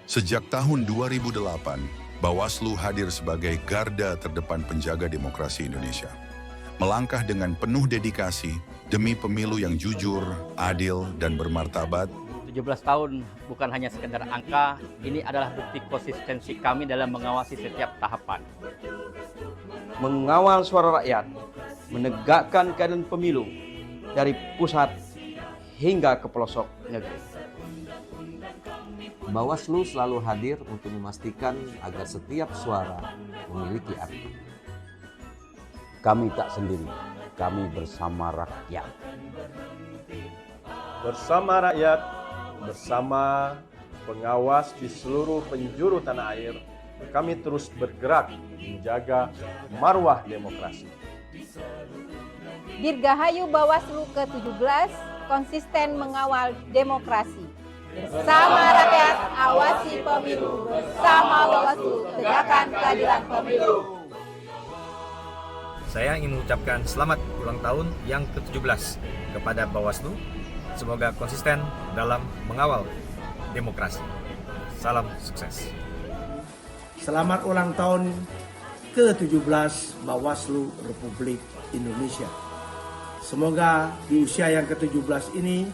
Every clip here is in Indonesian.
Sejak tahun 2008, Bawaslu hadir sebagai garda terdepan penjaga demokrasi Indonesia. Melangkah dengan penuh dedikasi demi pemilu yang jujur, adil, dan bermartabat. 17 tahun bukan hanya sekedar angka, ini adalah bukti konsistensi kami dalam mengawasi setiap tahapan. Mengawal suara rakyat, menegakkan keadilan pemilu dari pusat hingga ke pelosok negeri. Bawaslu selalu hadir untuk memastikan agar setiap suara memiliki arti. Kami tak sendiri, kami bersama rakyat. Bersama rakyat, bersama pengawas di seluruh penjuru tanah air, kami terus bergerak menjaga marwah demokrasi. Dirgahayu Bawaslu ke-17 konsisten mengawal demokrasi. Bersama rakyat, awasi pemilu. Bersama Bawaslu, tegakkan keadilan pemilu. Saya ingin mengucapkan selamat ulang tahun yang ke-17 kepada Bawaslu. Semoga konsisten dalam mengawal demokrasi. Salam sukses. Selamat ulang tahun ke-17 Bawaslu Republik Indonesia. Semoga di usia yang ke-17 ini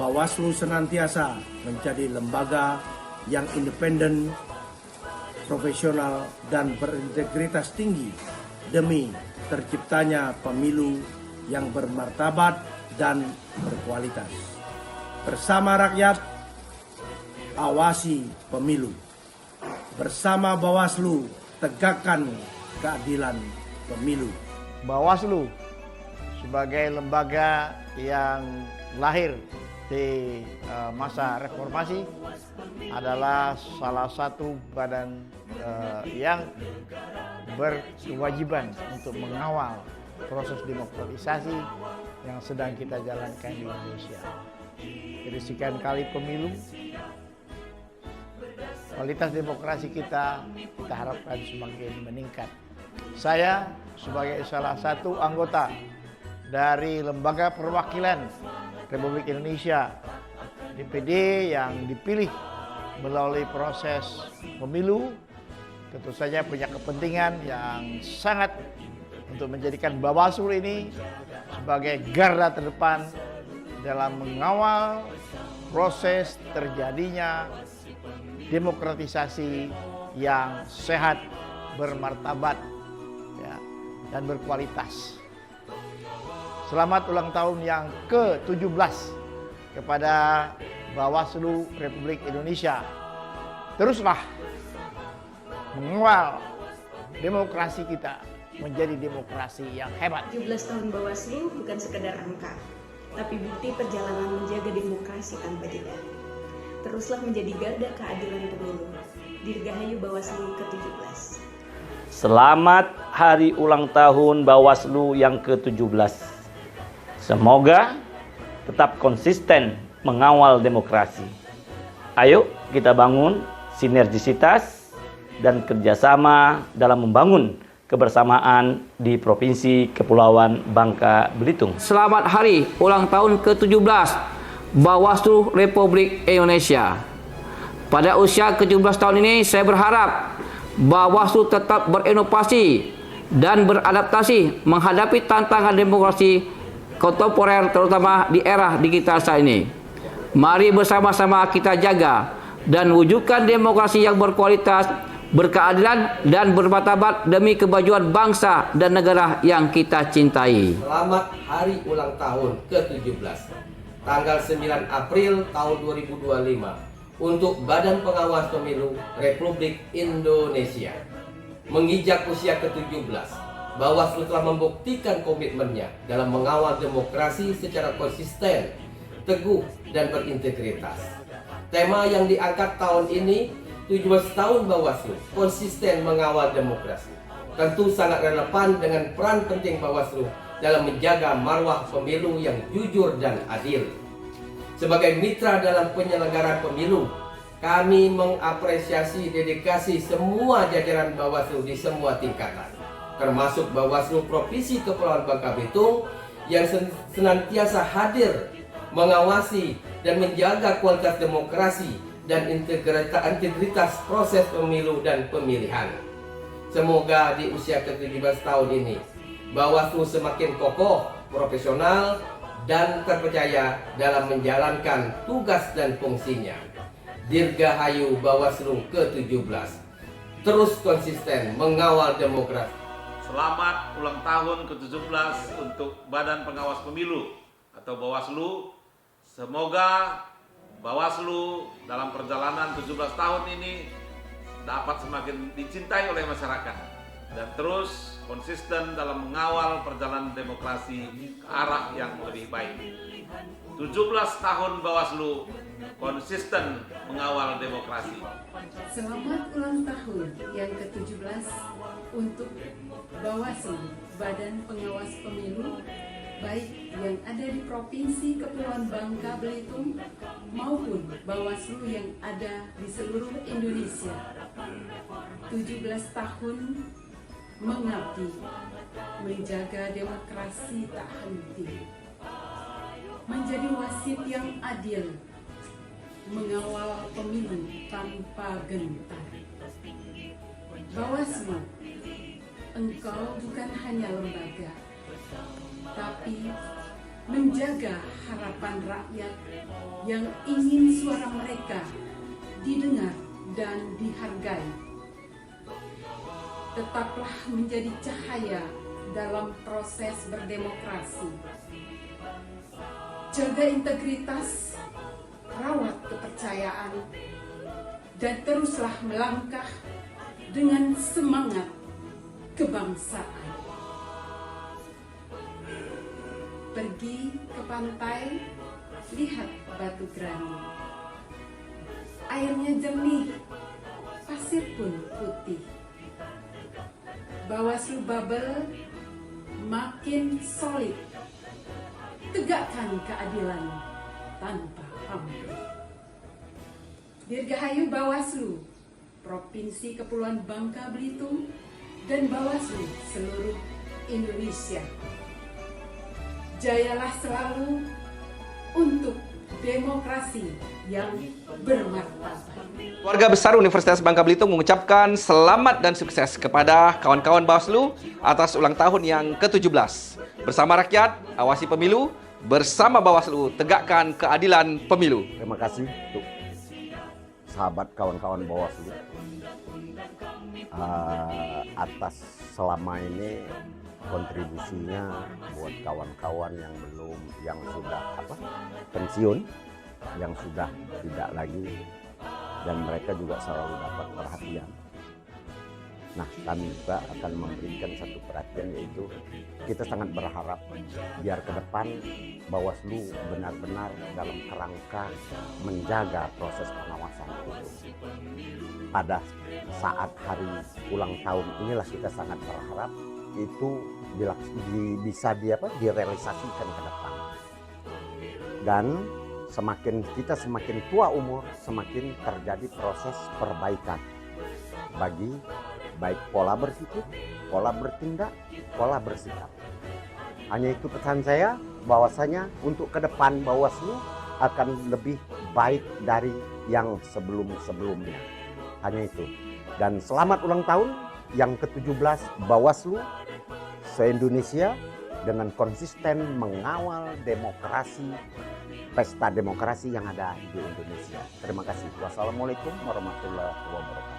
Bawaslu senantiasa menjadi lembaga yang independen, profesional, dan berintegritas tinggi demi terciptanya pemilu yang bermartabat dan berkualitas. Bersama rakyat, awasi pemilu. Bersama Bawaslu, tegakkan keadilan pemilu. Bawaslu sebagai lembaga yang lahir di masa reformasi adalah salah satu badan yang berkewajiban untuk mengawal proses demokratisasi yang sedang kita jalankan di Indonesia. Jadi sekian kali pemilu, kualitas demokrasi kita harapkan semakin meningkat. Saya sebagai salah satu anggota dari Lembaga Perwakilan Republik Indonesia DPD yang dipilih melalui proses pemilu, tentu saja punya kepentingan yang sangat untuk menjadikan Bawaslu ini sebagai garda terdepan dalam mengawal proses terjadinya demokratisasi yang sehat, bermartabat, ya, dan berkualitas. Selamat ulang tahun yang ke-17 kepada Bawaslu Republik Indonesia. Teruslah mengawal demokrasi kita menjadi demokrasi yang hebat. 17 tahun Bawaslu bukan sekedar angka, tapi bukti perjalanan menjaga demokrasi tanpa jeda. Teruslah menjadi garda keadilan pemilu. Dirgahayu Bawaslu ke-17. Selamat hari ulang tahun Bawaslu yang ke-17. Semoga tetap konsisten mengawal demokrasi. Ayo kita bangun sinergisitas dan kerjasama dalam membangun kebersamaan di Provinsi Kepulauan Bangka Belitung. Selamat hari ulang tahun ke-17 Bawaslu Republik Indonesia. Pada usia ke-17 tahun ini saya berharap Bawaslu tetap berinovasi dan beradaptasi menghadapi tantangan demokrasi kontemporer terutama di era digital saat ini. Mari bersama-sama kita jaga dan wujudkan demokrasi yang berkualitas, berkeadilan dan bermartabat demi kemajuan bangsa dan negara yang kita cintai. Selamat hari ulang tahun ke-17 tanggal 9 April tahun 2025 untuk Badan Pengawas Pemilu Republik Indonesia. Menginjak usia ke-17, Bawaslu telah membuktikan komitmennya dalam mengawal demokrasi secara konsisten, teguh, dan berintegritas. Tema yang diangkat tahun ini, 17 tahun Bawaslu konsisten mengawal demokrasi, tentu sangat relevan dengan peran penting Bawaslu dalam menjaga marwah pemilu yang jujur dan adil. Sebagai mitra dalam penyelenggaraan pemilu, kami mengapresiasi dedikasi semua jajaran Bawaslu di semua tingkatan, termasuk Bawaslu Provinsi Kepulauan Bangka Belitung yang senantiasa hadir mengawasi dan menjaga kualitas demokrasi dan integritas proses pemilu dan pemilihan. Semoga di usia ke-17 tahun ini Bawaslu semakin kokoh, profesional, dan terpercaya dalam menjalankan tugas dan fungsinya. Dirgahayu Bawaslu ke-17, terus konsisten mengawal demokrasi. Selamat ulang tahun ke-17 untuk Badan Pengawas Pemilu atau Bawaslu. Semoga Bawaslu dalam perjalanan 17 tahun ini dapat semakin dicintai oleh masyarakat dan terus konsisten dalam mengawal perjalanan demokrasi ke arah yang lebih baik. 17 tahun Bawaslu konsisten mengawal demokrasi. Selamat ulang tahun yang ke-17 untuk Bawaslu, Badan Pengawas Pemilu, baik yang ada di Provinsi Kepulauan Bangka Belitung maupun Bawaslu yang ada di seluruh Indonesia. 17 tahun mengabdi, menjaga demokrasi tak henti, menjadi wasit yang adil, mengawal pemilu tanpa gentar. Bawaslu, engkau bukan hanya lembaga, tapi menjaga harapan rakyat yang ingin suara mereka didengar dan dihargai. Tetaplah menjadi cahaya dalam proses berdemokrasi. Jaga integritas, rawat kepercayaan, dan teruslah melangkah dengan semangat kebangsaan. Pergi ke pantai, lihat batu granit. Airnya jernih, pasir pun putih. Bawaslu Babel makin solid. Tegakkan keadilan tanpa pamrih. Dirgahayu Bawaslu, Provinsi Kepulauan Bangka Belitung, dan Bawaslu seluruh Indonesia. Jayalah selalu untuk demokrasi yang bermartabat. Keluarga besar Universitas Bangka Belitung mengucapkan selamat dan sukses kepada kawan-kawan Bawaslu atas ulang tahun yang ke-17. Bersama rakyat, awasi pemilu, bersama Bawaslu, tegakkan keadilan pemilu. Terima kasih untuk sahabat kawan-kawan Bawaslu atas selama ini kontribusinya buat kawan-kawan yang sudah pensiun, yang sudah tidak lagi, dan mereka juga selalu dapat perhatian. Nah, kami juga akan memberikan satu perhatian, yaitu kita sangat berharap biar ke depan Bawaslu benar-benar dalam kerangka menjaga proses pengawasan itu. Pada saat hari ulang tahun inilah kita sangat berharap itu bisa direalisasikan ke depan. Dan kita semakin tua umur, semakin terjadi proses perbaikan bagi baik pola berpikir, pola bertindak, pola bersikap. Hanya itu pesan saya, bahwasanya untuk ke depan Bawaslu akan lebih baik dari yang sebelum-sebelumnya. Hanya itu. Dan selamat ulang tahun yang ke-17 Bawaslu se-Indonesia dengan konsisten mengawal demokrasi, pesta demokrasi yang ada di Indonesia. Terima kasih. Wassalamualaikum warahmatullahi wabarakatuh.